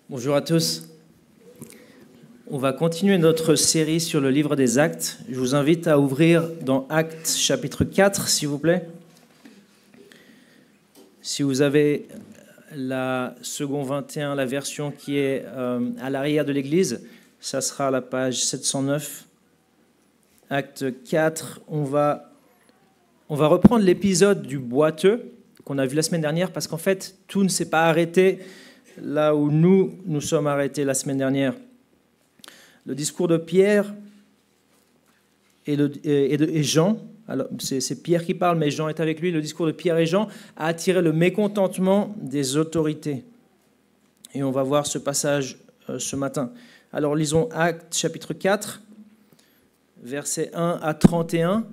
Bonjour à tous. On va continuer notre série sur le livre des Actes. Je vous invite à ouvrir dans Actes chapitre 4, s'il vous plaît. Si vous avez la seconde 21, la version qui est à l'arrière de l'église, ça sera à la page 709. Acte 4, on va reprendre l'épisode du boiteux qu'on a vu la semaine dernière parce qu'en fait, tout ne s'est pas arrêté là où nous sommes arrêtés la semaine dernière. Le discours de Pierre et Jean, alors c'est Pierre qui parle, mais Jean est avec lui. Le discours de Pierre et Jean a attiré le mécontentement des autorités. Et on va voir ce passage ce matin. Alors lisons Actes chapitre 4, versets 1 à 31.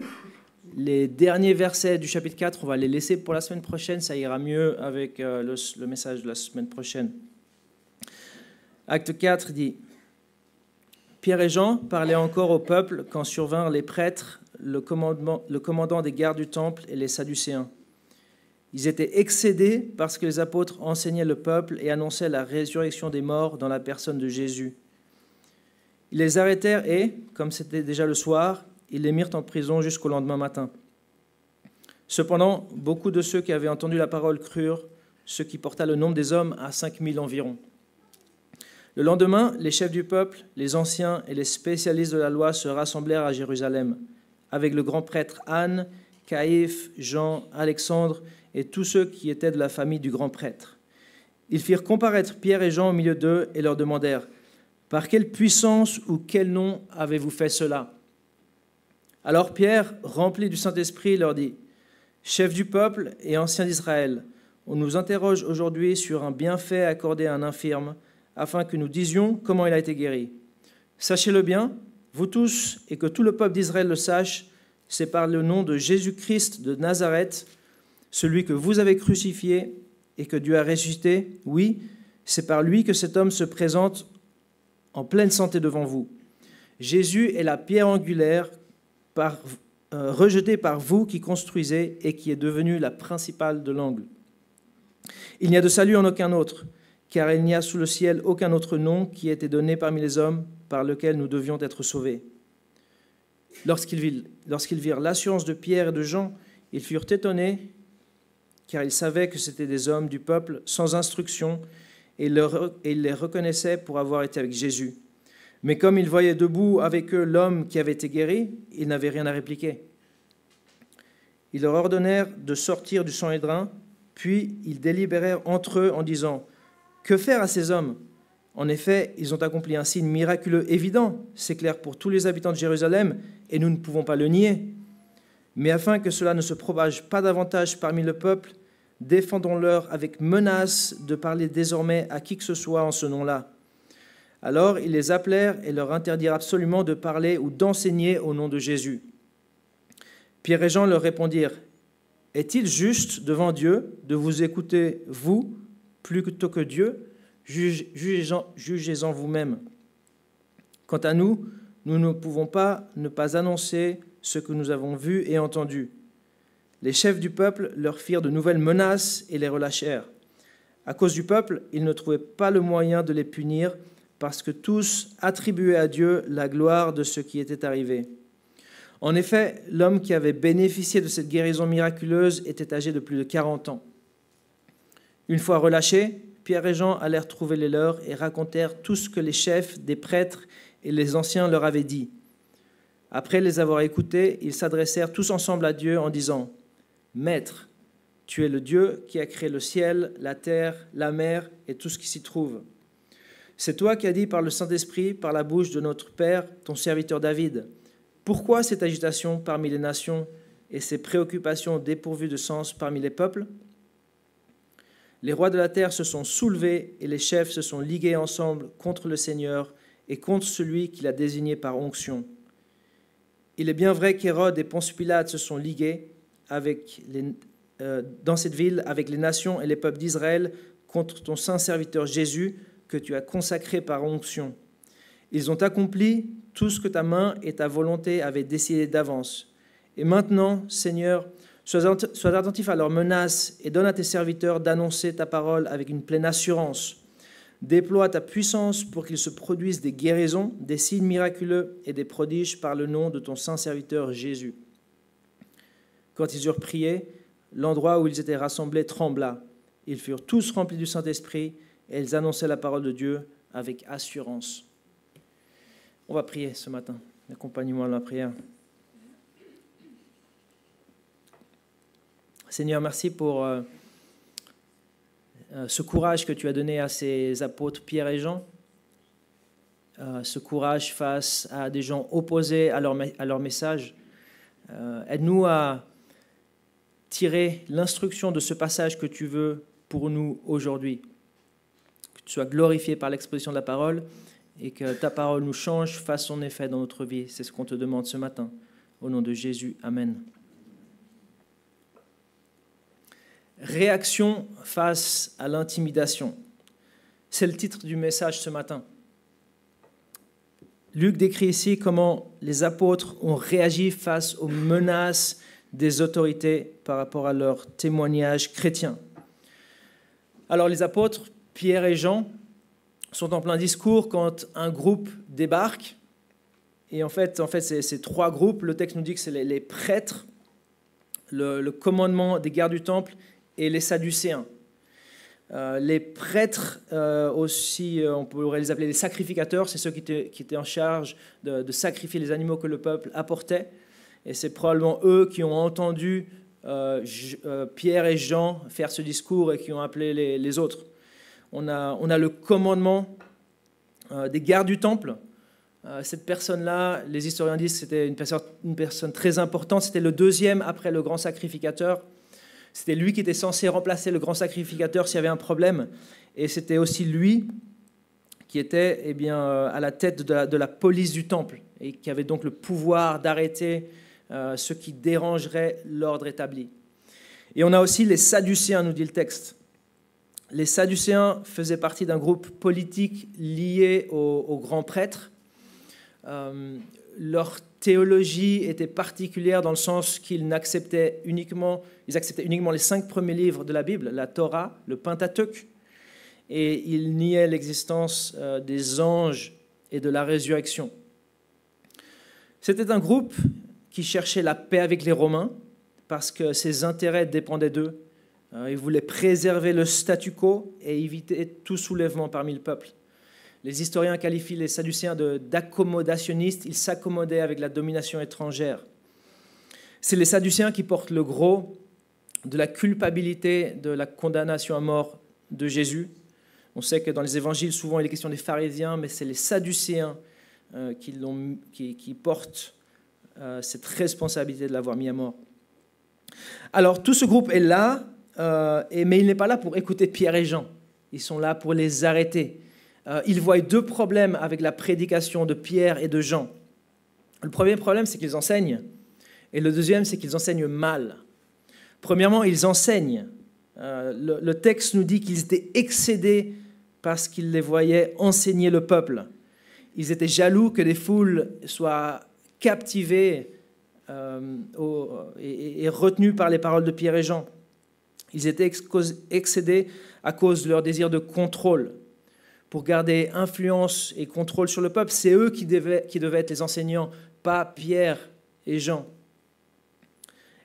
Les derniers versets du chapitre 4, on va les laisser pour la semaine prochaine. Ça ira mieux avec le message de la semaine prochaine. Acte 4 dit: Pierre et Jean parlaient encore au peuple quand survinrent les prêtres, le commandant des gardes du temple et les Sadducéens. Ils étaient excédés parce que les apôtres enseignaient le peuple et annonçaient la résurrection des morts dans la personne de Jésus. Ils les arrêtèrent et, comme c'était déjà le soir, ils les mirent en prison jusqu'au lendemain matin. Cependant, beaucoup de ceux qui avaient entendu la parole crurent, ce qui porta le nombre des hommes à 5000 environ. Le lendemain, les chefs du peuple, les anciens et les spécialistes de la loi se rassemblèrent à Jérusalem, avec le grand prêtre Anne, Caïphe, Jean, Alexandre et tous ceux qui étaient de la famille du grand prêtre. Ils firent comparaître Pierre et Jean au milieu d'eux et leur demandèrent: « Par quelle puissance ou quel nom avez-vous fait cela ?» Alors Pierre, rempli du Saint-Esprit, leur dit: « Chef du peuple et ancien d'Israël, on nous interroge aujourd'hui sur un bienfait accordé à un infirme, afin que nous disions comment il a été guéri. Sachez-le bien, vous tous, et que tout le peuple d'Israël le sache, c'est par le nom de Jésus-Christ de Nazareth, celui que vous avez crucifié et que Dieu a ressuscité. Oui, c'est par lui que cet homme se présente en pleine santé devant vous. Jésus est la pierre angulaire rejetée par vous qui construisez et qui est devenue la principale de l'angle. Il n'y a de salut en aucun autre, car il n'y a sous le ciel aucun autre nom qui ait été donné parmi les hommes par lequel nous devions être sauvés. » Lorsqu'ils virent l'assurance de Pierre et de Jean, ils furent étonnés, car ils savaient que c'étaient des hommes du peuple sans instruction, et ils les reconnaissaient pour avoir été avec Jésus. Mais comme ils voyaient debout avec eux l'homme qui avait été guéri, ils n'avaient rien à répliquer. Ils leur ordonnèrent de sortir du Sanhédrin, puis ils délibérèrent entre eux en disant: « Que faire à ces hommes ? En effet, ils ont accompli un signe miraculeux évident, c'est clair pour tous les habitants de Jérusalem, et nous ne pouvons pas le nier. Mais afin que cela ne se propage pas davantage parmi le peuple, défendons-leur avec menace de parler désormais à qui que ce soit en ce nom-là. » Alors ils les appelèrent et leur interdirent absolument de parler ou d'enseigner au nom de Jésus. Pierre et Jean leur répondirent: « Est-il juste devant Dieu de vous écouter, vous, plutôt que Dieu? Jugez-en vous-même. Quant à nous, nous ne pouvons pas ne pas annoncer ce que nous avons vu et entendu. » Les chefs du peuple leur firent de nouvelles menaces et les relâchèrent. À cause du peuple, ils ne trouvaient pas le moyen de les punir, parce que tous attribuaient à Dieu la gloire de ce qui était arrivé. En effet, l'homme qui avait bénéficié de cette guérison miraculeuse était âgé de plus de 40 ans. Une fois relâchés, Pierre et Jean allèrent trouver les leurs et racontèrent tout ce que les chefs des prêtres et les anciens leur avaient dit. Après les avoir écoutés, ils s'adressèrent tous ensemble à Dieu en disant: « Maître, tu es le Dieu qui a créé le ciel, la terre, la mer et tout ce qui s'y trouve. C'est toi qui as dit par le Saint-Esprit, par la bouche de notre Père, ton serviteur David. Pourquoi cette agitation parmi les nations et ces préoccupations dépourvues de sens parmi les peuples ? Les rois de la terre se sont soulevés et les chefs se sont ligués ensemble contre le Seigneur et contre celui qu'il a désigné par onction. Il est bien vrai qu'Hérode et Ponce Pilate se sont ligués dans cette ville avec les nations et les peuples d'Israël contre ton saint serviteur Jésus, que tu as consacré par onction. Ils ont accompli tout ce que ta main et ta volonté avaient décidé d'avance. Et maintenant, Seigneur, sois attentif à leurs menaces et donne à tes serviteurs d'annoncer ta parole avec une pleine assurance. Déploie ta puissance pour qu'il se produise des guérisons, des signes miraculeux et des prodiges par le nom de ton saint serviteur Jésus. » Quand ils eurent prié, l'endroit où ils étaient rassemblés trembla. Ils furent tous remplis du Saint-Esprit et ils annonçaient la parole de Dieu avec assurance. On va prier ce matin. Accompagne-moi dans la prière. Seigneur, merci pour ce courage que tu as donné à ces apôtres Pierre et Jean, ce courage face à des gens opposés à leur message. Aide-nous à tirer l'instruction de ce passage que tu veux pour nous aujourd'hui. Que tu sois glorifié par l'exposition de la parole et que ta parole nous change, fasse son effet dans notre vie. C'est ce qu'on te demande ce matin. Au nom de Jésus, Amen. Réaction face à l'intimidation. C'est le titre du message ce matin. Luc décrit ici comment les apôtres ont réagi face aux menaces des autorités par rapport à leur témoignage chrétien. Alors les apôtres, Pierre et Jean, sont en plein discours quand un groupe débarque. Et en fait c'est trois groupes. Le texte nous dit que c'est les prêtres, le commandement des gardes du temple et les Sadducéens. Les prêtres aussi, on pourrait les appeler les sacrificateurs, c'est ceux qui étaient en charge de sacrifier les animaux que le peuple apportait. Et c'est probablement eux qui ont entendu Pierre et Jean faire ce discours et qui ont appelé les autres. On a le commandement des gardes du temple. Cette personne-là, les historiens disent que c'était une personne très importante. C'était le deuxième après le grand sacrificateur. C'était lui qui était censé remplacer le grand sacrificateur s'il y avait un problème. Et c'était aussi lui qui était à la tête de la police du temple et qui avait donc le pouvoir d'arrêter ceux qui dérangeraient l'ordre établi. Et on a aussi les Sadducéens, nous dit le texte. Les Sadducéens faisaient partie d'un groupe politique lié aux grands prêtres. Leur théologie était particulière dans le sens qu'ils acceptaient uniquement les 5 premiers livres de la Bible, la Torah, le Pentateuque, et ils niaient l'existence des anges et de la résurrection. C'était un groupe qui cherchait la paix avec les Romains parce que ses intérêts dépendaient d'eux. Ils voulaient préserver le statu quo et éviter tout soulèvement parmi le peuple. Les historiens qualifient les Sadducéens d'accommodationnistes. Ils s'accommodaient avec la domination étrangère. C'est les Sadducéens qui portent le gros de la culpabilité de la condamnation à mort de Jésus. On sait que dans les évangiles, souvent il est question des pharisiens, mais c'est les Sadducéens qui portent cette responsabilité de l'avoir mis à mort. Alors tout ce groupe est là, mais il n'est pas là pour écouter Pierre et Jean. Ils sont là pour les arrêter. Ils voient 2 problèmes avec la prédication de Pierre et de Jean. Le premier problème, c'est qu'ils enseignent. Et le deuxième, c'est qu'ils enseignent mal. Premièrement, ils enseignent. Le texte nous dit qu'ils étaient excédés parce qu'ils les voyaient enseigner le peuple. Ils étaient jaloux que des foules soient captivées et retenues par les paroles de Pierre et Jean. Ils étaient excédés à cause de leur désir de contrôle. Pour garder influence et contrôle sur le peuple, c'est eux qui devaient être les enseignants, pas Pierre et Jean.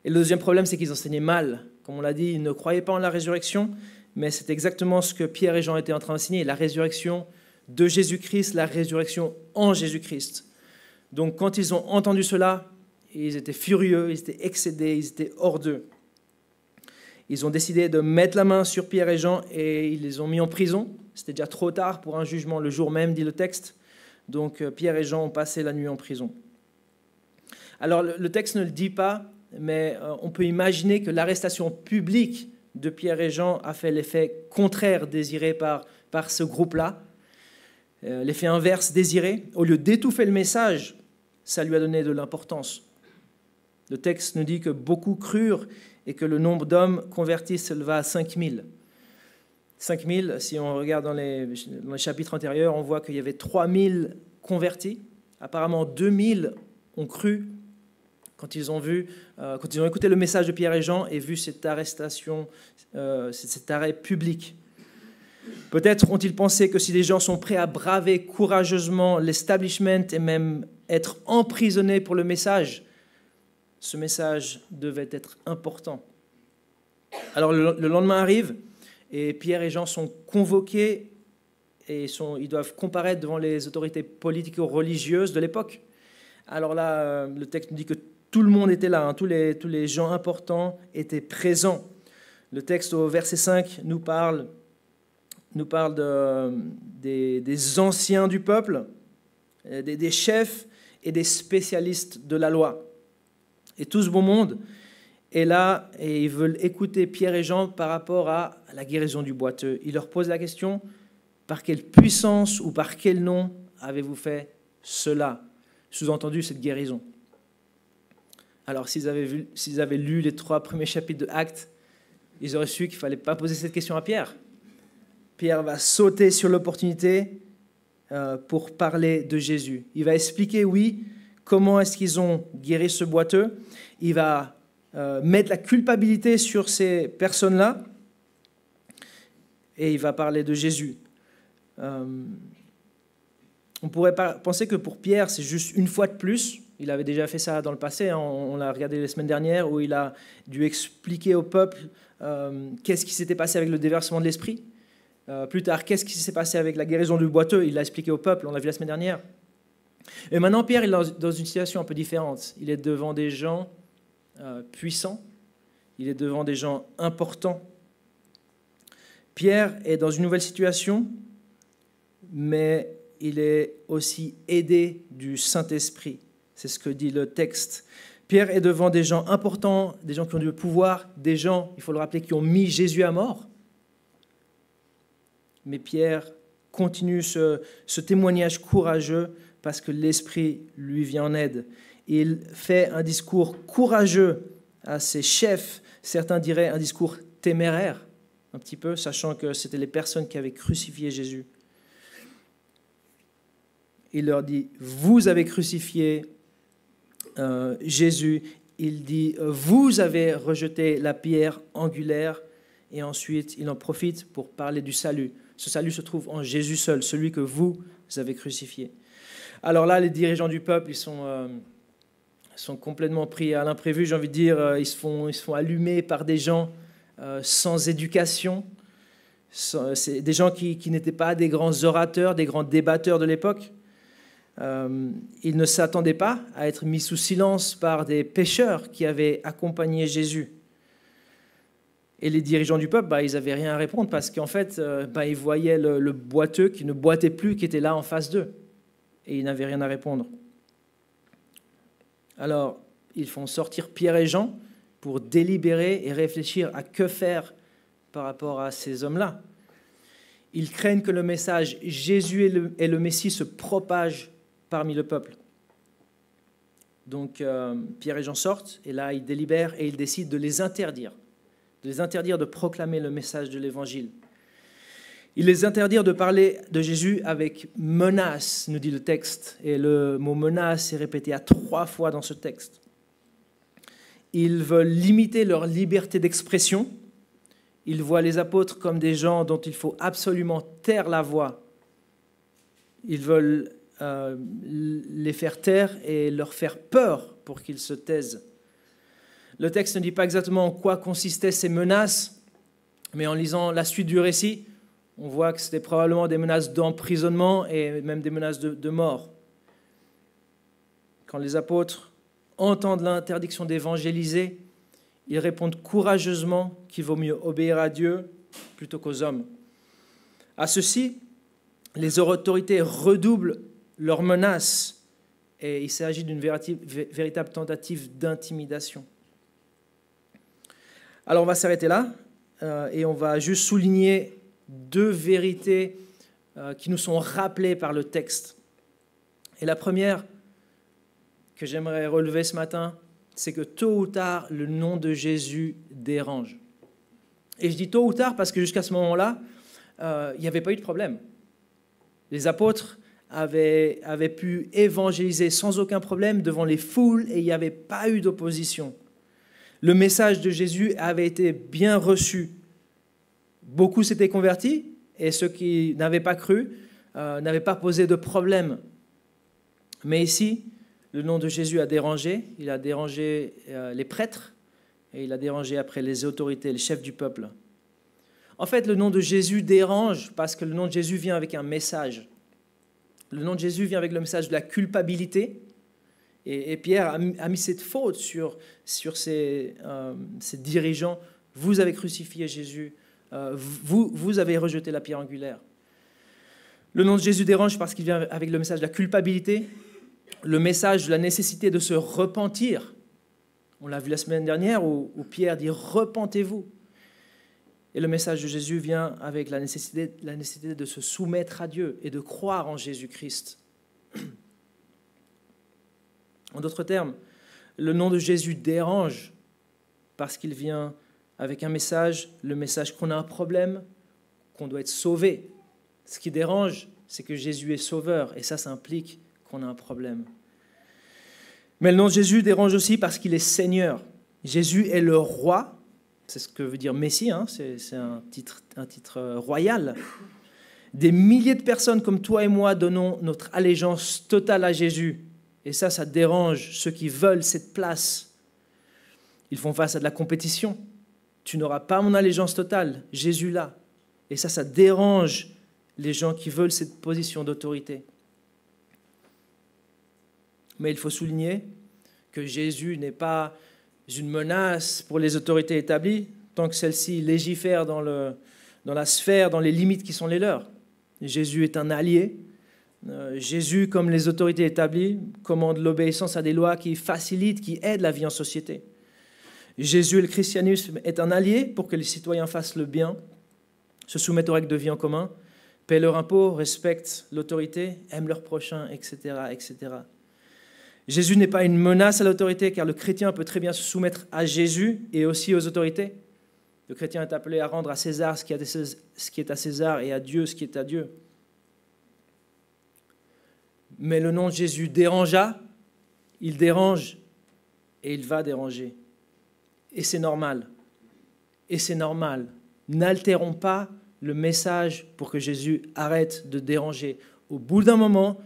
Et le deuxième problème, c'est qu'ils enseignaient mal. Comme on l'a dit, ils ne croyaient pas en la résurrection, mais c'est exactement ce que Pierre et Jean étaient en train d'enseigner, la résurrection de Jésus-Christ, la résurrection en Jésus-Christ. Donc quand ils ont entendu cela, ils étaient furieux, ils étaient excédés, ils étaient hors d'eux. Ils ont décidé de mettre la main sur Pierre et Jean et ils les ont mis en prison. C'était déjà trop tard pour un jugement le jour même, dit le texte. Donc Pierre et Jean ont passé la nuit en prison. Alors le texte ne le dit pas, mais on peut imaginer que l'arrestation publique de Pierre et Jean a fait l'effet contraire désiré par ce groupe-là. L'effet inverse désiré. Au lieu d'étouffer le message, ça lui a donné de l'importance. Le texte nous dit que beaucoup crurent et que le nombre d'hommes convertis s'éleva à 5000. 5000, si on regarde dans les chapitres antérieurs, on voit qu'il y avait 3000 convertis. Apparemment, 2000 ont cru quand ils ont écouté le message de Pierre et Jean et vu cette arrestation, cet arrêt public. Peut-être ont-ils pensé que si les gens sont prêts à braver courageusement l'establishment et même être emprisonnés pour le message, ce message devait être important. Alors le lendemain arrive et Pierre et Jean sont convoqués et ils doivent comparaître devant les autorités politico-religieuses de l'époque. Alors là, le texte nous dit que tout le monde était là, hein, tous les gens importants étaient présents. Le texte au verset 5 nous parle des anciens du peuple, des chefs et des spécialistes de la loi. Et tout ce beau monde est là et ils veulent écouter Pierre et Jean par rapport à la guérison du boiteux. Ils leur posent la question, par quelle puissance ou par quel nom avez-vous fait cela? Sous-entendu, cette guérison. Alors, s'ils avaient lu les 3 premiers chapitres de Actes, ils auraient su qu'il ne fallait pas poser cette question à Pierre. Pierre va sauter sur l'opportunité pour parler de Jésus. Il va expliquer, oui, comment est-ce qu'ils ont guéri ce boiteux. Il va mettre la culpabilité sur ces personnes-là et il va parler de Jésus. On pourrait penser que pour Pierre, c'est juste une fois de plus. Il avait déjà fait ça dans le passé, hein. On l'a regardé la semaine dernière, où il a dû expliquer au peuple qu'est-ce qui s'était passé avec le déversement de l'esprit. Plus tard, qu'est-ce qui s'est passé avec la guérison du boiteux? Il l'a expliqué au peuple, on l'a vu la semaine dernière. Et maintenant, Pierre il est dans une situation un peu différente. Il est devant des gens puissants, il est devant des gens importants. Pierre est dans une nouvelle situation, mais il est aussi aidé du Saint-Esprit. C'est ce que dit le texte. Pierre est devant des gens importants, des gens qui ont du pouvoir, des gens, il faut le rappeler, qui ont mis Jésus à mort. Mais Pierre continue ce témoignage courageux parce que l'Esprit lui vient en aide. Il fait un discours courageux à ses chefs, certains diraient un discours téméraire, un petit peu, sachant que c'était les personnes qui avaient crucifié Jésus. Il leur dit, vous avez crucifié Jésus. Il dit, vous avez rejeté la pierre angulaire. Et ensuite, il en profite pour parler du salut. Ce salut se trouve en Jésus seul, celui que vous avez crucifié. Alors là, les dirigeants du peuple, ils sont complètement pris à l'imprévu. J'ai envie de dire, ils se font allumer par des gens sans éducation. C'est des gens qui n'étaient pas des grands orateurs, des grands débatteurs de l'époque. Ils ne s'attendaient pas à être mis sous silence par des pécheurs qui avaient accompagné Jésus. Et les dirigeants du peuple, ils n'avaient rien à répondre parce qu'en fait, ils voyaient le boiteux qui ne boitait plus, qui était là en face d'eux. Et ils n'avaient rien à répondre. Alors, ils font sortir Pierre et Jean pour délibérer et réfléchir à que faire par rapport à ces hommes-là. Ils craignent que le message « Jésus est le Messie » se propage parmi le peuple. Donc, Pierre et Jean sortent, et là, ils délibèrent et ils décident de les interdire de proclamer le message de l'Évangile. Ils les interdirent de parler de Jésus avec menace, nous dit le texte, et le mot menace est répété à 3 fois dans ce texte. Ils veulent limiter leur liberté d'expression. Ils voient les apôtres comme des gens dont il faut absolument taire la voix. Ils veulent les faire taire et leur faire peur pour qu'ils se taisent. Le texte ne dit pas exactement en quoi consistaient ces menaces, mais en lisant la suite du récit, on voit que c'était probablement des menaces d'emprisonnement et même des menaces de mort. Quand les apôtres entendent l'interdiction d'évangéliser, ils répondent courageusement qu'il vaut mieux obéir à Dieu plutôt qu'aux hommes. À ceci, les autorités redoublent leurs menaces et il s'agit d'une véritable tentative d'intimidation. Alors on va s'arrêter là et on va juste souligner 2 vérités qui nous sont rappelées par le texte. Et la première que j'aimerais relever ce matin, c'est que tôt ou tard, le nom de Jésus dérange. Et je dis tôt ou tard parce que jusqu'à ce moment-là, il n'y avait pas eu de problème. Les apôtres avaient pu évangéliser sans aucun problème devant les foules et il n'y avait pas eu d'opposition. Le message de Jésus avait été bien reçu. Beaucoup s'étaient convertis et ceux qui n'avaient pas cru n'avaient pas posé de problème. Mais ici, le nom de Jésus a dérangé. Il a dérangé les prêtres et il a dérangé après les autorités, les chefs du peuple. En fait, le nom de Jésus dérange parce que le nom de Jésus vient avec un message. Le nom de Jésus vient avec le message de la culpabilité. Et Pierre a mis cette faute sur ses dirigeants. Vous avez crucifié Jésus. Vous avez rejeté la pierre angulaire. Le nom de Jésus dérange parce qu'il vient avec le message de la culpabilité, le message de la nécessité de se repentir. On l'a vu la semaine dernière où Pierre dit « repentez-vous ». Et le message de Jésus vient avec la nécessité de se soumettre à Dieu et de croire en Jésus-Christ. En d'autres termes, le nom de Jésus dérange parce qu'il vient avec un message, le message qu'on a un problème, qu'on doit être sauvé. Ce qui dérange, c'est que Jésus est sauveur, et ça implique qu'on a un problème. Mais le nom de Jésus dérange aussi parce qu'il est Seigneur. Jésus est le roi, c'est ce que veut dire Messie, hein, c'est un titre royal. Des milliers de personnes comme toi et moi donnons notre allégeance totale à Jésus. Et ça dérange ceux qui veulent cette place. Ils font face à de la compétition. Tu n'auras pas mon allégeance totale, Jésus l'a. Et ça dérange les gens qui veulent cette position d'autorité. Mais il faut souligner que Jésus n'est pas une menace pour les autorités établies, tant que celles-ci légifèrent dans la sphère, dans les limites qui sont les leurs. Jésus est un allié. Jésus, comme les autorités établies, commande l'obéissance à des lois qui facilitent, qui aident la vie en société. Jésus et le christianisme est un allié pour que les citoyens fassent le bien, se soumettent aux règles de vie en commun, paient leurs impôts, respectent l'autorité, aiment leur prochain, etc., etc. Jésus n'est pas une menace à l'autorité, car le chrétien peut très bien se soumettre à Jésus et aussi aux autorités. Le chrétien est appelé à rendre à César ce qui est à César et à Dieu ce qui est à Dieu. Mais le nom de Jésus dérangea, il dérange et il va déranger. Et c'est normal. Et c'est normal. N'altérons pas le message pour que Jésus arrête de déranger. Au bout d'un moment,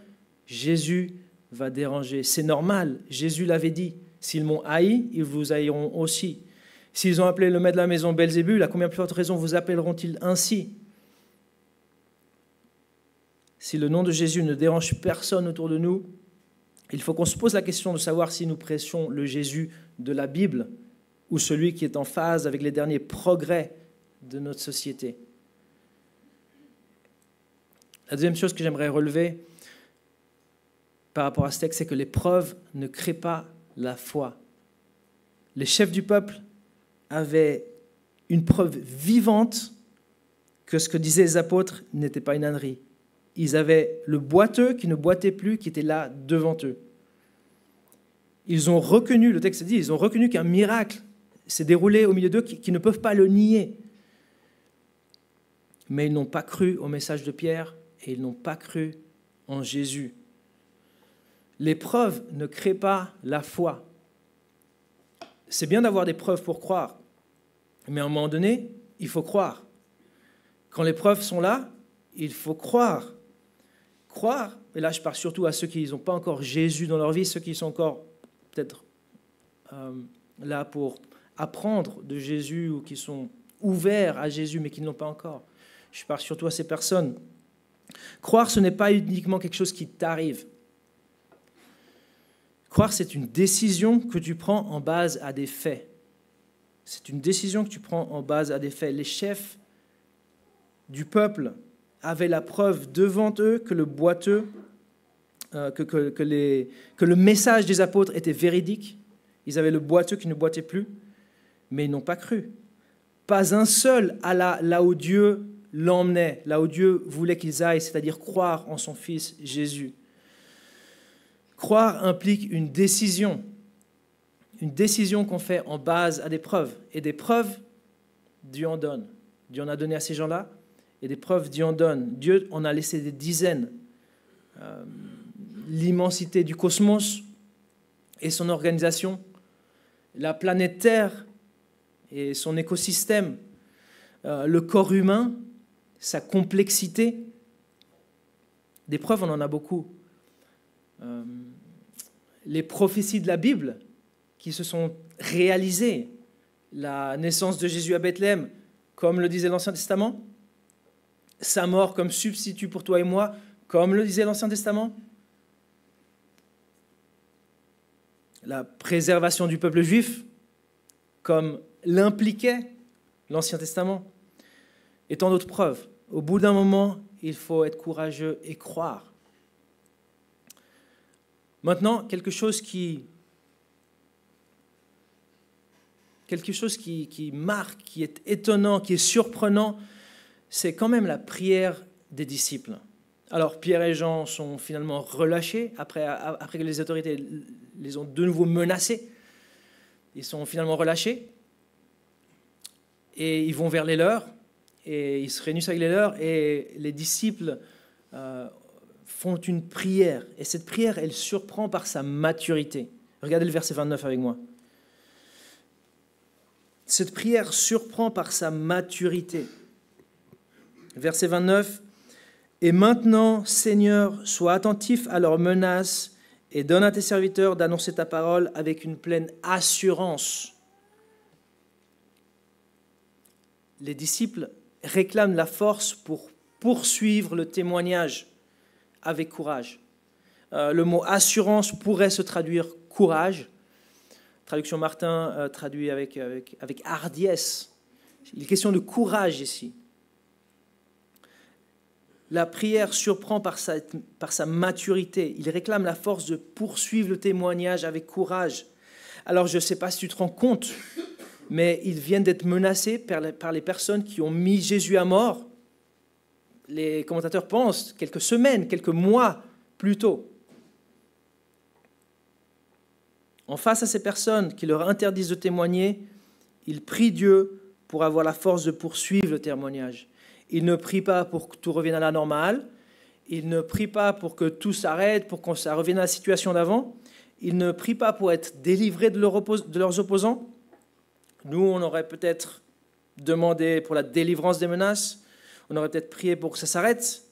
Jésus va déranger. C'est normal. Jésus l'avait dit. S'ils m'ont haï, ils vous haïront aussi. S'ils ont appelé le maître de la maison Belzébul, à combien plus forte raison vous appelleront-ils ainsi ? Si le nom de Jésus ne dérange personne autour de nous, il faut qu'on se pose la question de savoir si nous prêchons le Jésus de la Bible ou celui qui est en phase avec les derniers progrès de notre société. La deuxième chose que j'aimerais relever par rapport à ce texte, c'est que les preuves ne créent pas la foi. Les chefs du peuple avaient une preuve vivante que ce que disaient les apôtres n'était pas une ânerie. Ils avaient le boiteux qui ne boitait plus, qui était là devant eux. Ils ont reconnu, le texte dit, ils ont reconnu qu'un miracle s'est déroulé au milieu d'eux, qui ne peuvent pas le nier. Mais ils n'ont pas cru au message de Pierre et ils n'ont pas cru en Jésus. Les preuves ne créent pas la foi. C'est bien d'avoir des preuves pour croire, mais à un moment donné, il faut croire. Quand les preuves sont là, il faut croire. Croire, et là je parle surtout à ceux qui n'ont pas encore Jésus dans leur vie, ceux qui sont encore peut-être là pour apprendre de Jésus ou qui sont ouverts à Jésus mais qui ne l'ont pas encore. Je parle surtout à ces personnes. Croire, ce n'est pas uniquement quelque chose qui t'arrive. Croire, c'est une décision que tu prends en base à des faits. C'est une décision que tu prends en base à des faits. Les chefs du peuple avaient la preuve devant eux que le boiteux, que le message des apôtres était véridique. Ils avaient le boiteux qui ne boitait plus, mais ils n'ont pas cru. Pas un seul alla là où Dieu l'emmenait, là où Dieu voulait qu'ils aillent, c'est-à-dire croire en son Fils Jésus. Croire implique une décision qu'on fait en base à des preuves. Et des preuves, Dieu en donne. Dieu en a donné à ces gens-là, et des preuves, Dieu en donne. Dieu en a laissé des dizaines. L'immensité du cosmos et son organisation, la planète Terre et son écosystème, le corps humain, sa complexité. Des preuves, on en a beaucoup. Les prophéties de la Bible qui se sont réalisées, la naissance de Jésus à Bethléem, comme le disait l'Ancien Testament, sa mort comme substitut pour toi et moi, comme le disait l'Ancien Testament, la préservation du peuple juif, comme l'impliquait l'Ancien Testament, et tant d'autres preuves. Au bout d'un moment, il faut être courageux et croire. Maintenant, quelque chose qui marque, qui est étonnant, qui est surprenant, c'est quand même la prière des disciples. Alors, Pierre et Jean sont finalement relâchés après que les autorités les ont de nouveau menacés. Ils sont finalement relâchés et ils vont vers les leurs et ils se réunissent avec les leurs et les disciples font une prière. Et cette prière, elle surprend par sa maturité. Regardez le verset 29 avec moi. Cette prière surprend par sa maturité. Verset 29. Et maintenant, Seigneur, sois attentif à leurs menaces et donne à tes serviteurs d'annoncer ta parole avec une pleine assurance. Les disciples réclament la force pour poursuivre le témoignage avec courage. Le mot assurance pourrait se traduire courage. Traduction Martin traduit avec hardiesse. Il est question de courage ici. La prière surprend par sa maturité. Il réclame la force de poursuivre le témoignage avec courage. Alors, je ne sais pas si tu te rends compte, mais ils viennent d'être menacés par les personnes qui ont mis Jésus à mort. Les commentateurs pensent quelques semaines, quelques mois plus tôt. En face à ces personnes qui leur interdisent de témoigner, ils prient Dieu pour avoir la force de poursuivre le témoignage. Ils ne prient pas pour que tout revienne à la normale. Ils ne prient pas pour que tout s'arrête, pour que ça revienne à la situation d'avant. Ils ne prient pas pour être délivrés de leurs opposants. Nous, on aurait peut-être demandé pour la délivrance des menaces. On aurait peut-être prié pour que ça s'arrête,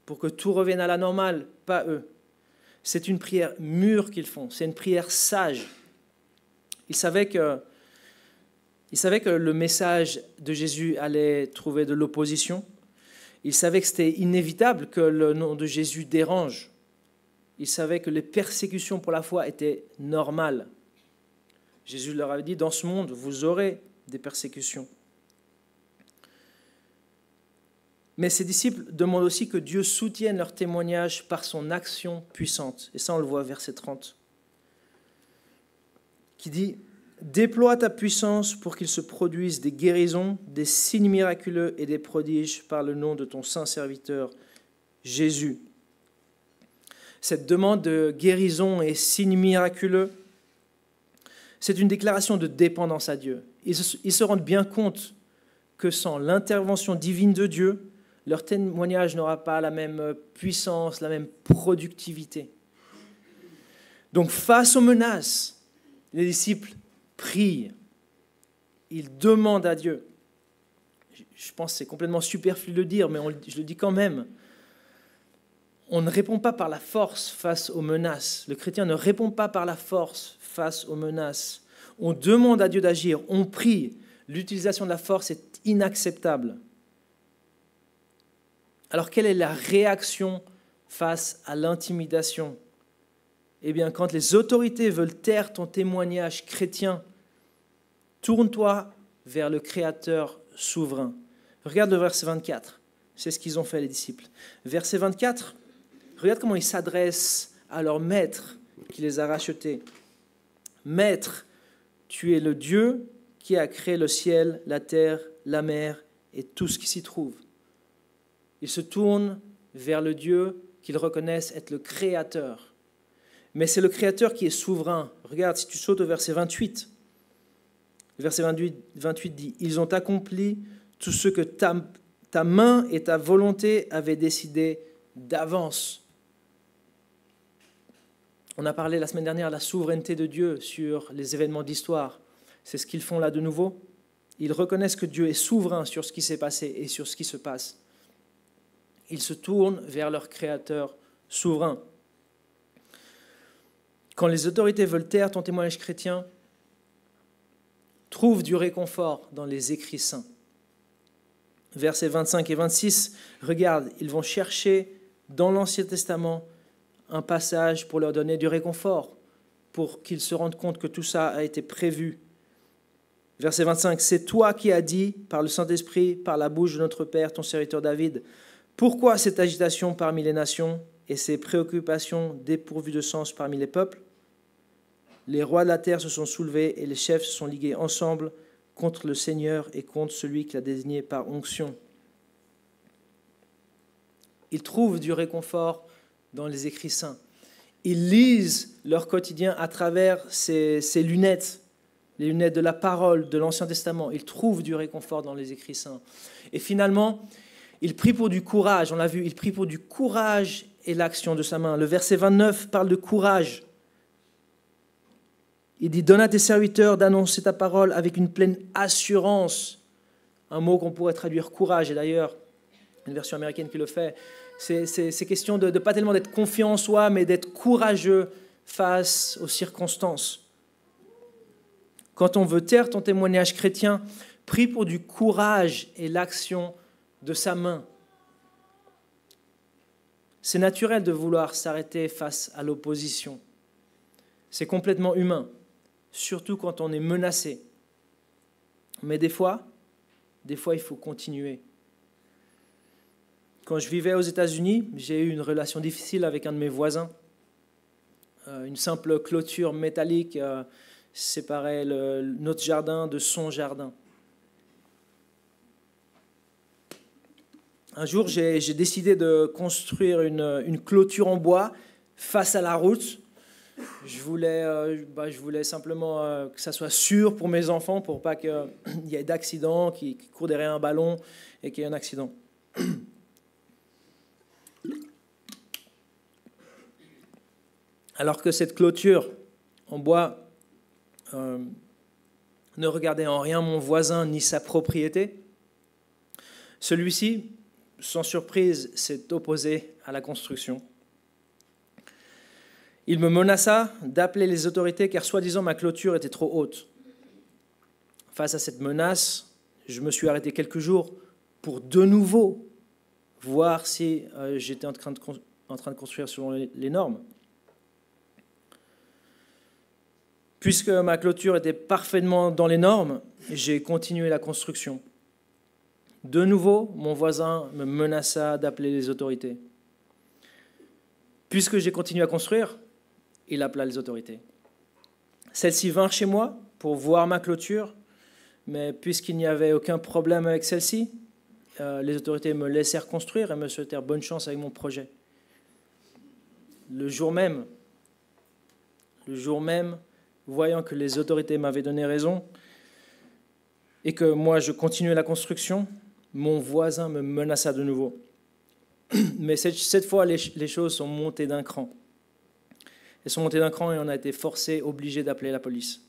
pour que tout revienne à la normale, pas eux. C'est une prière mûre qu'ils font. C'est une prière sage. Ils savaient que le message de Jésus allait trouver de l'opposition. Ils savaient que c'était inévitable que le nom de Jésus dérange. Ils savaient que les persécutions pour la foi étaient normales. Jésus leur avait dit, dans ce monde, vous aurez des persécutions. Mais ces disciples demandent aussi que Dieu soutienne leur témoignage par son action puissante. Et ça, on le voit, verset 30, qui dit « Déploie ta puissance pour qu'il se produise des guérisons, des signes miraculeux et des prodiges par le nom de ton saint serviteur, Jésus. » Cette demande de guérison et signes miraculeux, c'est une déclaration de dépendance à Dieu. Ils se rendent bien compte que sans l'intervention divine de Dieu, leur témoignage n'aura pas la même puissance, la même productivité. Donc face aux menaces, les disciples prient, ils demandent à Dieu. Je pense que c'est complètement superflu de le dire, mais je le dis quand même. On ne répond pas par la force face aux menaces. Le chrétien ne répond pas par la force face aux menaces. On demande à Dieu d'agir, on prie. L'utilisation de la force est inacceptable. Alors, quelle est la réaction face à l'intimidation ? Eh bien, quand les autorités veulent taire ton témoignage chrétien, tourne-toi vers le Créateur souverain. Regarde le verset 24. C'est ce qu'ils ont fait, les disciples. Verset 24, regarde comment ils s'adressent à leur maître qui les a rachetés. Maître, tu es le Dieu qui a créé le ciel, la terre, la mer et tout ce qui s'y trouve. Ils se tournent vers le Dieu qu'ils reconnaissent être le Créateur. Mais c'est le Créateur qui est souverain. Regarde, si tu sautes au verset 28, le verset 28 dit « Ils ont accompli tout ce que ta main et ta volonté avaient décidé d'avance. » On a parlé la semaine dernière de la souveraineté de Dieu sur les événements d'histoire. C'est ce qu'ils font là de nouveau. Ils reconnaissent que Dieu est souverain sur ce qui s'est passé et sur ce qui se passe. Ils se tournent vers leur Créateur souverain. Quand les autorités veulent taire ton témoignage chrétien, trouve du réconfort dans les écrits saints. Versets 25 et 26, regarde, ils vont chercher dans l'Ancien Testament un passage pour leur donner du réconfort, pour qu'ils se rendent compte que tout ça a été prévu. Verset 25, c'est toi qui as dit, par le Saint-Esprit, par la bouche de notre Père, ton serviteur David, pourquoi cette agitation parmi les nations et ces préoccupations dépourvues de sens parmi les peuples? Les rois de la terre se sont soulevés et les chefs se sont ligués ensemble contre le Seigneur et contre celui qu'il a désigné par onction. Ils trouvent du réconfort dans les écrits saints. Ils lisent leur quotidien à travers ces lunettes, les lunettes de la parole de l'Ancien Testament. Ils trouvent du réconfort dans les écrits saints. Et finalement, ils prient pour du courage. On l'a vu, ils prient pour du courage et l'action de sa main. Le verset 29 parle de courage. Il dit « Donne à tes serviteurs d'annoncer ta parole avec une pleine assurance ». Un mot qu'on pourrait traduire « courage ». Et d'ailleurs, une version américaine qui le fait. C'est question de pas tellement d'être confiant en soi, mais d'être courageux face aux circonstances. Quand on veut taire ton témoignage chrétien, prie pour du courage et l'action de sa main. C'est naturel de vouloir s'arrêter face à l'opposition. C'est complètement humain, surtout quand on est menacé. Mais des fois, il faut continuer. Quand je vivais aux États-Unis, j'ai eu une relation difficile avec un de mes voisins. Une simple clôture métallique séparait notre jardin de son jardin. Un jour, j'ai décidé de construire une clôture en bois face à la route. Je voulais simplement que ça soit sûr pour mes enfants, pour pas qu'il y ait d'accident, qu'ils courent derrière un ballon et qu'il y ait un accident. Alors que cette clôture en bois ne regardait en rien mon voisin ni sa propriété, celui-ci, sans surprise, s'est opposé à la construction. Il me menaça d'appeler les autorités car soi-disant ma clôture était trop haute. Face à cette menace, je me suis arrêté quelques jours pour de nouveau voir si j'étais en train de construire selon les normes. Puisque ma clôture était parfaitement dans les normes, j'ai continué la construction. De nouveau, mon voisin me menaça d'appeler les autorités. Puisque j'ai continué à construire, il appela les autorités. Celles-ci vinrent chez moi pour voir ma clôture, mais puisqu'il n'y avait aucun problème avec celle-ci, les autorités me laissèrent construire et me souhaitèrent bonne chance avec mon projet. Le jour même, voyant que les autorités m'avaient donné raison et que moi je continuais la construction, mon voisin me menaça de nouveau. Mais cette fois, les choses sont montées d'un cran. Elles sont montées d'un cran et on a été obligé d'appeler la police.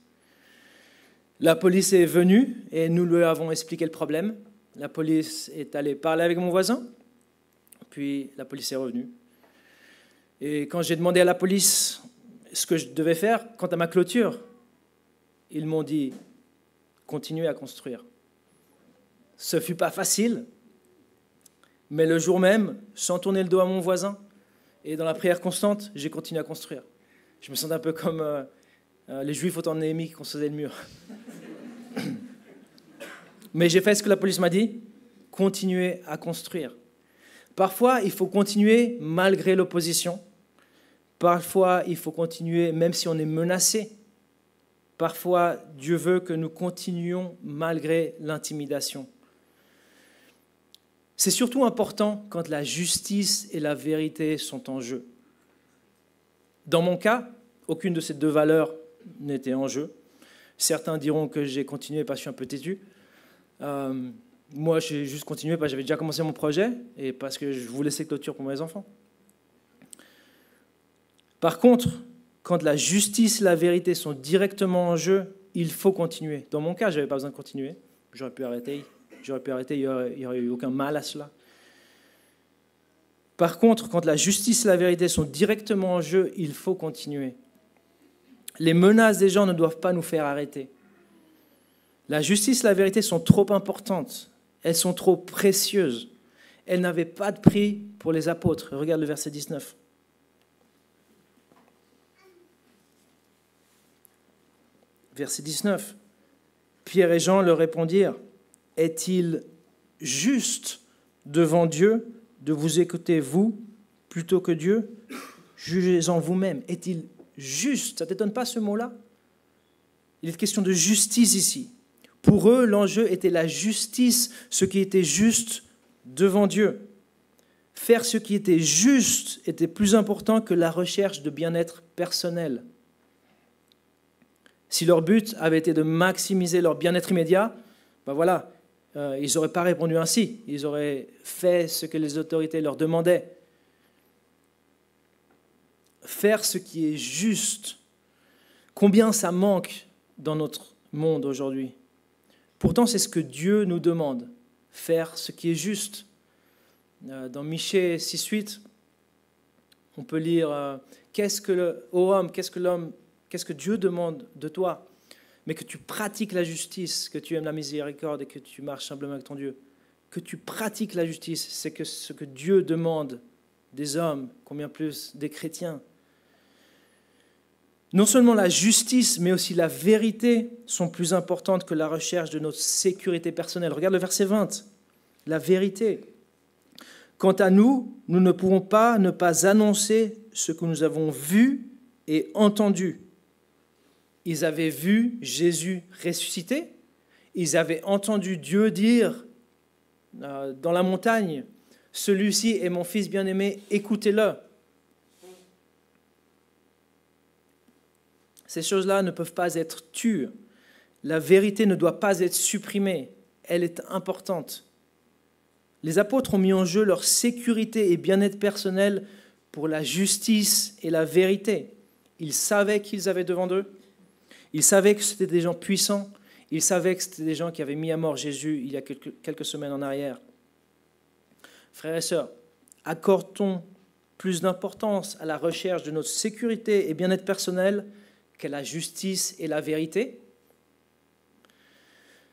La police est venue et nous lui avons expliqué le problème. La police est allée parler avec mon voisin, puis la police est revenue. Et quand j'ai demandé à la police ce que je devais faire quant à ma clôture, ils m'ont dit « continuez à construire ». Ce ne fut pas facile, mais le jour même, sans tourner le dos à mon voisin, et dans la prière constante, j'ai continué à construire. Je me sentais un peu comme les Juifs au temps de Néhémie qui construisaient le mur. Mais j'ai fait ce que la police m'a dit, continuez à construire. Parfois, il faut continuer malgré l'opposition. Parfois, il faut continuer même si on est menacé. Parfois, Dieu veut que nous continuions malgré l'intimidation. C'est surtout important quand la justice et la vérité sont en jeu. Dans mon cas, aucune de ces deux valeurs n'était en jeu. Certains diront que j'ai continué parce que je suis un peu têtu. Moi, j'ai juste continué parce que j'avais déjà commencé mon projet et parce que je voulais cette clôture pour mes enfants. Par contre, quand la justice et la vérité sont directement en jeu, il faut continuer. Dans mon cas, je n'avais pas besoin de continuer. J'aurais pu arrêter, il n'y aurait eu aucun mal à cela. Par contre, quand la justice et la vérité sont directement en jeu, il faut continuer. Les menaces des gens ne doivent pas nous faire arrêter. La justice et la vérité sont trop importantes. Elles sont trop précieuses. Elles n'avaient pas de prix pour les apôtres. Regarde le verset 19. Verset 19. Pierre et Jean leur répondirent, « Est-il juste devant Dieu de vous écouter, vous, plutôt que Dieu? Jugez-en vous-même. Est-il juste ?» Ça ne t'étonne pas ce mot-là? Il est question de justice ici. Pour eux, l'enjeu était la justice, ce qui était juste devant Dieu. Faire ce qui était juste était plus important que la recherche de bien-être personnel. Si leur but avait été de maximiser leur bien-être immédiat, ben voilà, ils n'auraient pas répondu ainsi. Ils auraient fait ce que les autorités leur demandaient. Faire ce qui est juste. Combien ça manque dans notre monde aujourd'hui? Pourtant, c'est ce que Dieu nous demande, faire ce qui est juste. Dans Michée 6,8, on peut lire qu'est-ce que Dieu demande de toi? Mais que tu pratiques la justice, que tu aimes la miséricorde et que tu marches simplement avec ton Dieu. Que tu pratiques la justice, c'est ce que Dieu demande des hommes, combien plus des chrétiens. Non seulement la justice, mais aussi la vérité sont plus importantes que la recherche de notre sécurité personnelle. Regarde le verset 20, la vérité. Quant à nous, nous ne pouvons pas ne pas annoncer ce que nous avons vu et entendu. Ils avaient vu Jésus ressuscité, ils avaient entendu Dieu dire dans la montagne, « Celui-ci est mon fils bien-aimé, écoutez-le ». Ces choses-là ne peuvent pas être tues. La vérité ne doit pas être supprimée. Elle est importante. Les apôtres ont mis en jeu leur sécurité et bien-être personnel pour la justice et la vérité. Ils savaient qu'ils avaient devant eux. Ils savaient que c'était des gens puissants. Ils savaient que c'était des gens qui avaient mis à mort Jésus il y a quelques semaines en arrière. Frères et sœurs, accorde-t-on plus d'importance à la recherche de notre sécurité et bien-être personnel qu'à la justice et la vérité?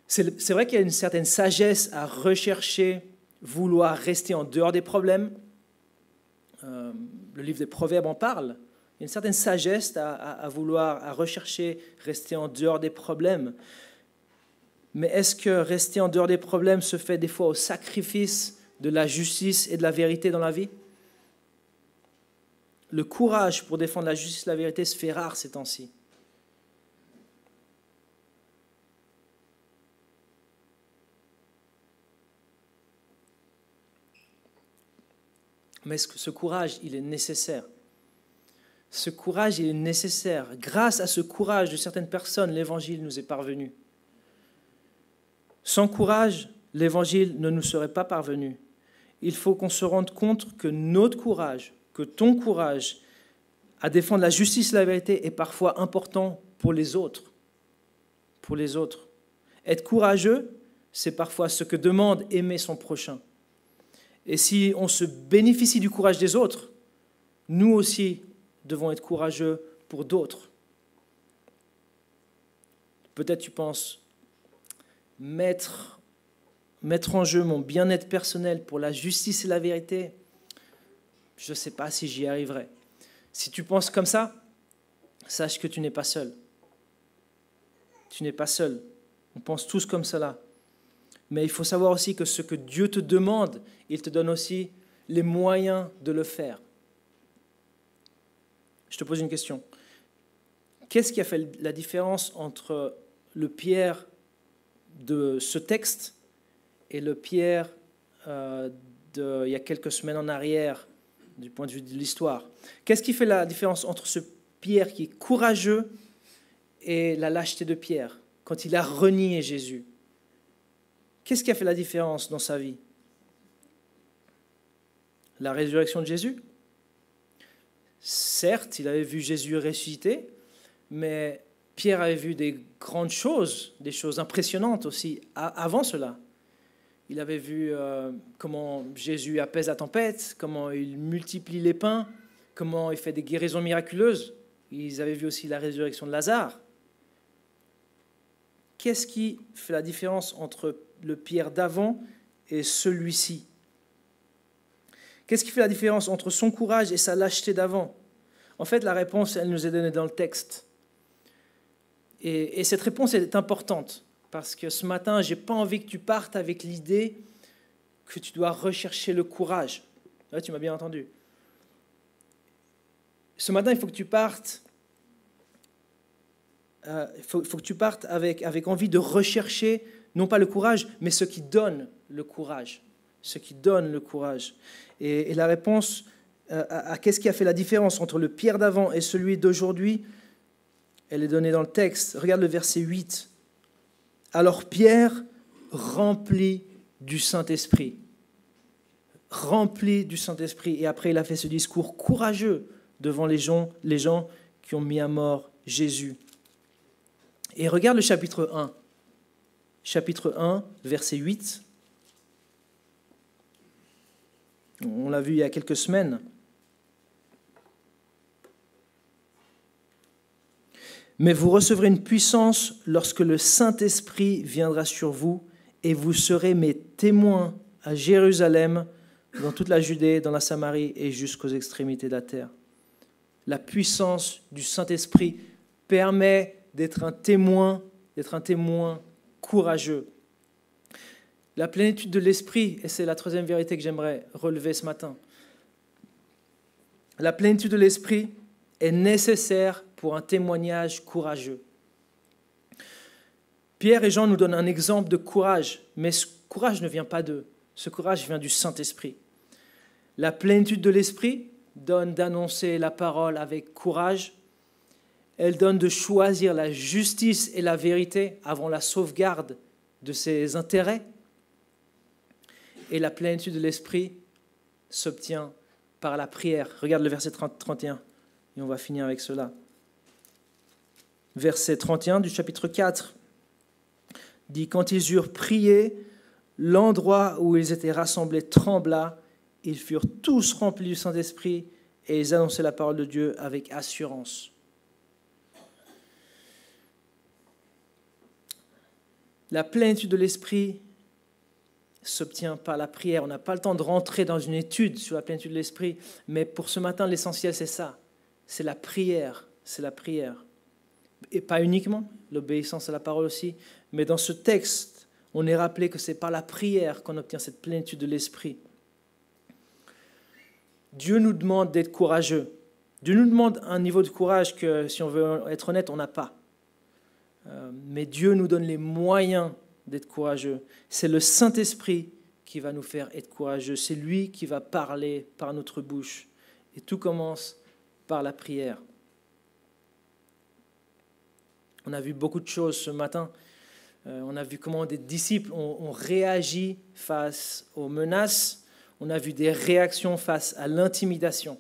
C'est vrai qu'il y a une certaine sagesse à rechercher, vouloir rester en dehors des problèmes. Le livre des Proverbes en parle. Il y a une certaine sagesse à vouloir, à rechercher, rester en dehors des problèmes. Mais est-ce que rester en dehors des problèmes se fait des fois au sacrifice de la justice et de la vérité dans la vie? Le courage pour défendre la justice et la vérité se fait rare ces temps-ci. Mais ce courage, il est nécessaire. Ce courage, il est nécessaire. Grâce à ce courage de certaines personnes, l'Évangile nous est parvenu. Sans courage, l'Évangile ne nous serait pas parvenu. Il faut qu'on se rende compte que notre courage, que ton courage à défendre la justice et la vérité est parfois important pour les autres. Pour les autres. Être courageux, c'est parfois ce que demande aimer son prochain. Et si on se bénéficie du courage des autres, nous aussi devons être courageux pour d'autres. Peut-être tu penses mettre en jeu mon bien-être personnel pour la justice et la vérité. Je ne sais pas si j'y arriverai. Si tu penses comme ça, sache que tu n'es pas seul. Tu n'es pas seul. On pense tous comme cela. Mais il faut savoir aussi que ce que Dieu te demande, il te donne aussi les moyens de le faire. Je te pose une question. Qu'est-ce qui a fait la différence entre le Pierre de ce texte et le Pierre il y a quelques semaines en arrière, du point de vue de l'histoire? Qu'est-ce qui fait la différence entre ce Pierre qui est courageux et la lâcheté de Pierre, quand il a renié Jésus? Qu'est-ce qui a fait la différence dans sa vie? La résurrection de Jésus? Certes, il avait vu Jésus ressuscité, mais Pierre avait vu des grandes choses, des choses impressionnantes aussi avant cela. il avait vu comment Jésus apaise la tempête, comment il multiplie les pains, comment il fait des guérisons miraculeuses. Ils avaient vu aussi la résurrection de Lazare. Qu'est-ce qui fait la différence entre le Pierre d'avant et celui-ci? Qu'est-ce qui fait la différence entre son courage et sa lâcheté d'avant? En fait, la réponse, elle nous est donnée dans le texte. Et cette réponse est importante, parce que ce matin, je n'ai pas envie que tu partes avec l'idée que tu dois rechercher le courage. Là, tu m'as bien entendu. Ce matin, il faut que tu partes, faut que tu partes avec envie de rechercher, non pas le courage, mais ce qui donne le courage. Ce qui donne le courage. Et la réponse à qu'est-ce qui a fait la différence entre le Pierre d'avant et celui d'aujourd'hui, elle est donnée dans le texte. Regarde le verset 8. Alors Pierre, rempli du Saint-Esprit. Rempli du Saint-Esprit. Et après, il a fait ce discours courageux devant les gens qui ont mis à mort Jésus. Et regarde le chapitre 1. Chapitre 1, verset 8. On l'a vu il y a quelques semaines. Mais vous recevrez une puissance lorsque le Saint-Esprit viendra sur vous, et vous serez mes témoins à Jérusalem, dans toute la Judée, dans la Samarie et jusqu'aux extrémités de la terre. La puissance du Saint-Esprit permet d'être un témoin courageux. La plénitude de l'Esprit, et c'est la troisième vérité que j'aimerais relever ce matin, la plénitude de l'Esprit est nécessaire pour un témoignage courageux. Pierre et Jean nous donnent un exemple de courage, mais ce courage ne vient pas d'eux, ce courage vient du Saint-Esprit. La plénitude de l'Esprit donne d'annoncer la parole avec courage, elle donne de choisir la justice et la vérité avant la sauvegarde de ses intérêts, et la plénitude de l'Esprit s'obtient par la prière. Regarde le verset 31, et on va finir avec cela. Verset 31 du chapitre 4 dit « Quand ils eurent prié, l'endroit où ils étaient rassemblés trembla, ils furent tous remplis du Saint-Esprit et ils annonçaient la parole de Dieu avec assurance. » La plénitude de l'Esprit s'obtient par la prière. On n'a pas le temps de rentrer dans une étude sur la plénitude de l'Esprit, mais pour ce matin, l'essentiel, c'est ça. C'est la prière. C'est la prière. Et pas uniquement, l'obéissance à la parole aussi, mais dans ce texte, on est rappelé que c'est par la prière qu'on obtient cette plénitude de l'Esprit. Dieu nous demande d'être courageux. Dieu nous demande un niveau de courage que, si on veut être honnête, on n'a pas. Mais Dieu nous donne les moyens d'être courageux. C'est le Saint-Esprit qui va nous faire être courageux. C'est lui qui va parler par notre bouche. Et tout commence par la prière. On a vu beaucoup de choses ce matin. On a vu comment des disciples ont réagi face aux menaces. On a vu des réactions face à l'intimidation.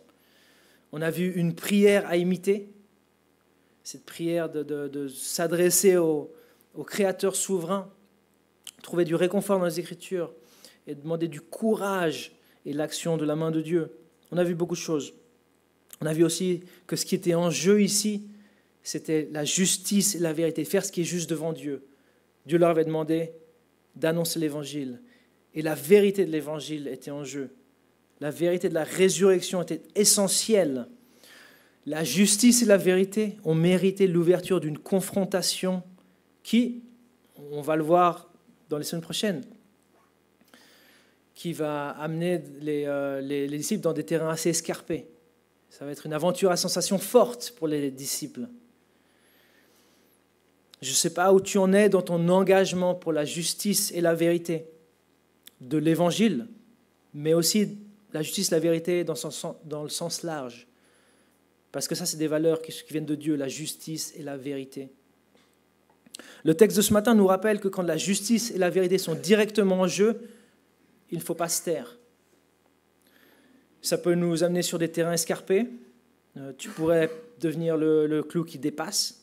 On a vu une prière à imiter. Cette prière de s'adresser au Créateur souverain, trouver du réconfort dans les Écritures et demander du courage et l'action de la main de Dieu. On a vu beaucoup de choses. On a vu aussi que ce qui était en jeu ici, c'était la justice et la vérité, faire ce qui est juste devant Dieu. Dieu leur avait demandé d'annoncer l'Évangile. Et la vérité de l'Évangile était en jeu. La vérité de la résurrection était essentielle. La justice et la vérité ont mérité l'ouverture d'une confrontation qui, on va le voir dans les semaines prochaines, qui va amener les disciples dans des terrains assez escarpés. Ça va être une aventure à sensation forte pour les disciples. Je ne sais pas où tu en es dans ton engagement pour la justice et la vérité de l'Évangile, mais aussi la justice et la vérité dans le sens large. Parce que ça, c'est des valeurs qui viennent de Dieu, la justice et la vérité. Le texte de ce matin nous rappelle que quand la justice et la vérité sont directement en jeu, il ne faut pas se taire. Ça peut nous amener sur des terrains escarpés. Tu pourrais devenir le clou qui dépasse.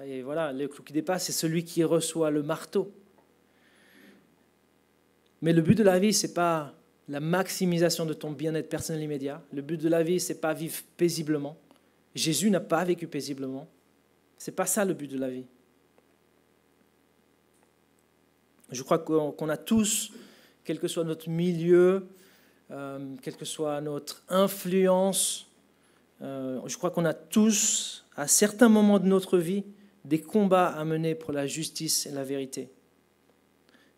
Et voilà, le clou qui dépasse, c'est celui qui reçoit le marteau. Mais le but de la vie, ce n'est pas la maximisation de ton bien-être personnel immédiat. Le but de la vie, ce n'est pas vivre paisiblement. Jésus n'a pas vécu paisiblement. Ce n'est pas ça le but de la vie. Je crois qu'on a tous, quel que soit notre milieu, quelle que soit notre influence, je crois qu'on a tous, à certains moments de notre vie, des combats à mener pour la justice et la vérité.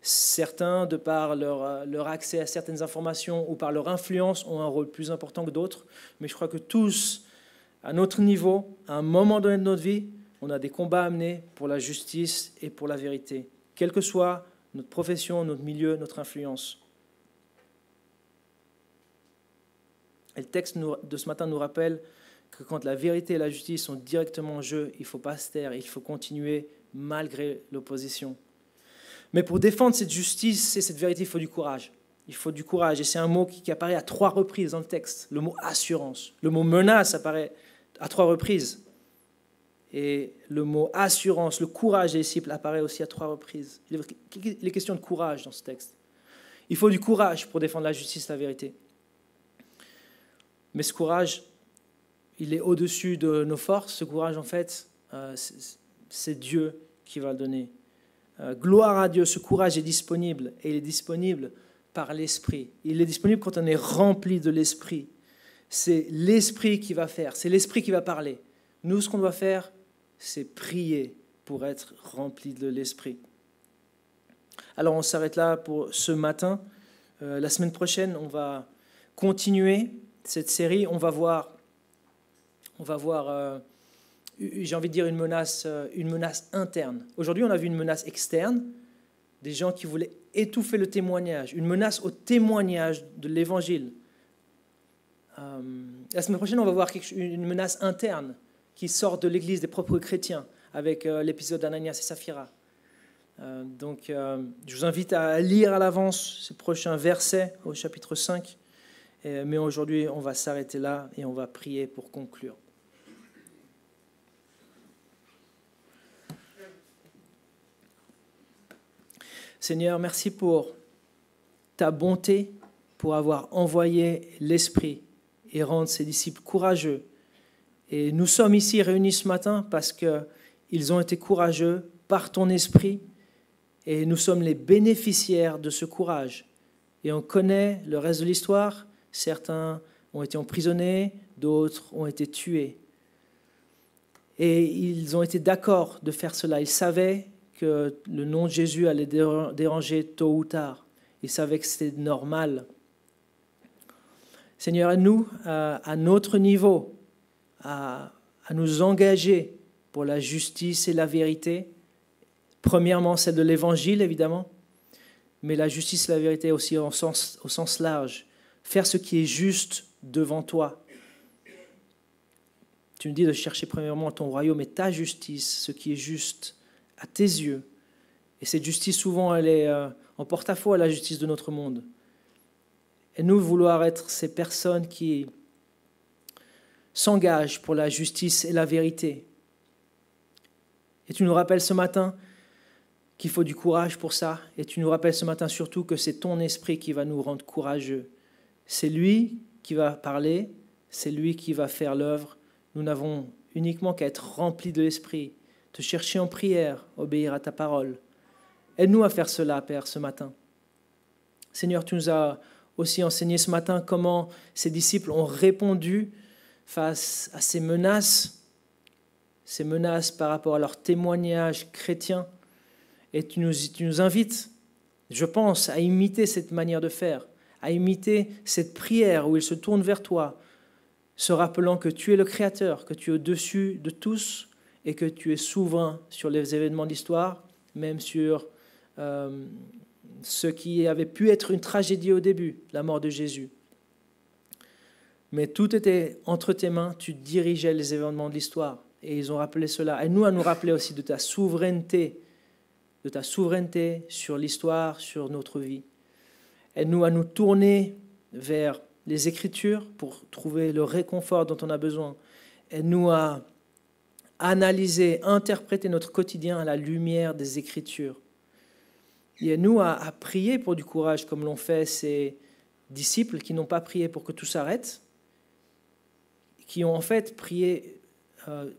Certains, de par leur accès à certaines informations ou par leur influence, ont un rôle plus important que d'autres, mais je crois que tous, à notre niveau, à un moment donné de notre vie, on a des combats à mener pour la justice et pour la vérité, quelle que soit notre profession, notre milieu, notre influence. Et le texte de ce matin nous rappelle que quand la vérité et la justice sont directement en jeu, il ne faut pas se taire, il faut continuer malgré l'opposition. Mais pour défendre cette justice et cette vérité, il faut du courage. Il faut du courage. Et c'est un mot qui apparaît à 3 reprises dans le texte. Le mot assurance. Le mot menace apparaît à 3 reprises. Et le mot assurance, le courage des disciples apparaît aussi à 3 reprises. Il est question de courage dans ce texte. Il faut du courage pour défendre la justice et la vérité. Mais ce courage, il est au-dessus de nos forces. Ce courage, en fait, c'est Dieu qui va le donner. Gloire à Dieu, ce courage est disponible. Et il est disponible par l'Esprit. Il est disponible quand on est rempli de l'Esprit. C'est l'Esprit qui va faire, c'est l'Esprit qui va parler. Nous, ce qu'on doit faire, c'est prier pour être rempli de l'Esprit. Alors, on s'arrête là pour ce matin. La semaine prochaine, on va continuer cette série. On va voir, j'ai envie de dire, une menace interne. Aujourd'hui, on a vu une menace externe, des gens qui voulaient étouffer le témoignage, une menace au témoignage de l'Évangile. La semaine prochaine, on va voir une menace interne qui sort de l'Église des propres chrétiens avec l'épisode d'Ananias et Saphira. Donc, je vous invite à lire à l'avance ces prochains versets au chapitre 5. Mais aujourd'hui, on va s'arrêter là et on va prier pour conclure. Seigneur, merci pour ta bonté, pour avoir envoyé l'Esprit et rendre ses disciples courageux. Et nous sommes ici réunis ce matin parce qu'ils ont été courageux par ton Esprit et nous sommes les bénéficiaires de ce courage. Et on connaît le reste de l'histoire. Certains ont été emprisonnés, d'autres ont été tués. Et ils ont été d'accord de faire cela. Ils savaient que le nom de Jésus allait déranger tôt ou tard. Ils savaient que c'était normal. Seigneur, aide-nous à notre niveau, à nous engager pour la justice et la vérité. Premièrement, celle de l'Évangile, évidemment, mais la justice et la vérité aussi au sens large. Faire ce qui est juste devant toi. Tu nous dis de chercher premièrement ton royaume et ta justice, ce qui est juste à tes yeux. Et cette justice, souvent, elle est en porte-à-faux à la justice de notre monde. Et nous, vouloir être ces personnes qui s'engagent pour la justice et la vérité. Et tu nous rappelles ce matin qu'il faut du courage pour ça. Et tu nous rappelles ce matin surtout que c'est ton esprit qui va nous rendre courageux. C'est lui qui va parler, c'est lui qui va faire l'œuvre. Nous n'avons uniquement qu'à être remplis de l'esprit, te chercher en prière, obéir à ta parole. Aide-nous à faire cela, Père, ce matin. Seigneur, tu nous as aussi enseigné ce matin comment ces disciples ont répondu face à ces menaces par rapport à leur témoignage chrétien. Et tu nous invites, je pense, à imiter cette manière de faire, à imiter cette prière où ils se tournent vers toi, se rappelant que tu es le Créateur, que tu es au-dessus de tous et que tu es souverain sur les événements d'histoire, même sur ce qui avait pu être une tragédie au début, la mort de Jésus. Mais tout était entre tes mains, tu dirigeais les événements de l'histoire. Et ils ont rappelé cela. Et nous, à nous rappeler aussi de ta souveraineté sur l'histoire, sur notre vie. Aide-nous à nous tourner vers les Écritures pour trouver le réconfort dont on a besoin. Aide-nous à analyser, interpréter notre quotidien à la lumière des Écritures. Et nous à prier pour du courage, comme l'ont fait ces disciples qui n'ont pas prié pour que tout s'arrête, qui ont en fait prié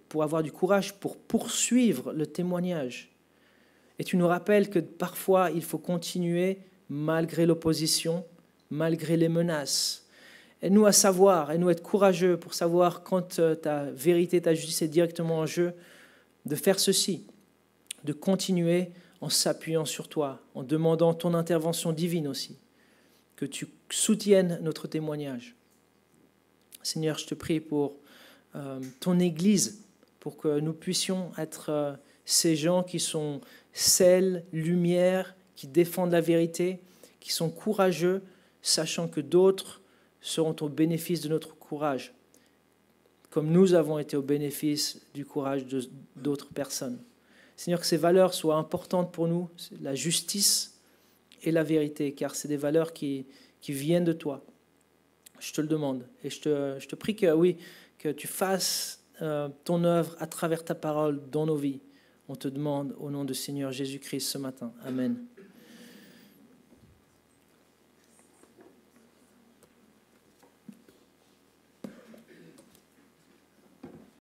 pour avoir du courage, pour poursuivre le témoignage. Et tu nous rappelles que parfois, il faut continuer malgré l'opposition, malgré les menaces. Aide-nous à savoir, aide-nous à être courageux pour savoir quand ta vérité, ta justice est directement en jeu, de faire ceci, de continuer en s'appuyant sur toi, en demandant ton intervention divine aussi, que tu soutiennes notre témoignage. Seigneur, je te prie pour ton Église, pour que nous puissions être ces gens qui sont sel, lumière, qui défendent la vérité, qui sont courageux, sachant que d'autres seront au bénéfice de notre courage, comme nous avons été au bénéfice du courage d'autres personnes. Seigneur, que ces valeurs soient importantes pour nous, la justice et la vérité, car c'est des valeurs qui viennent de toi. Je te le demande. Et je te prie que, oui, que tu fasses ton œuvre à travers ta parole dans nos vies. On te demande au nom du Seigneur Jésus-Christ ce matin. Amen.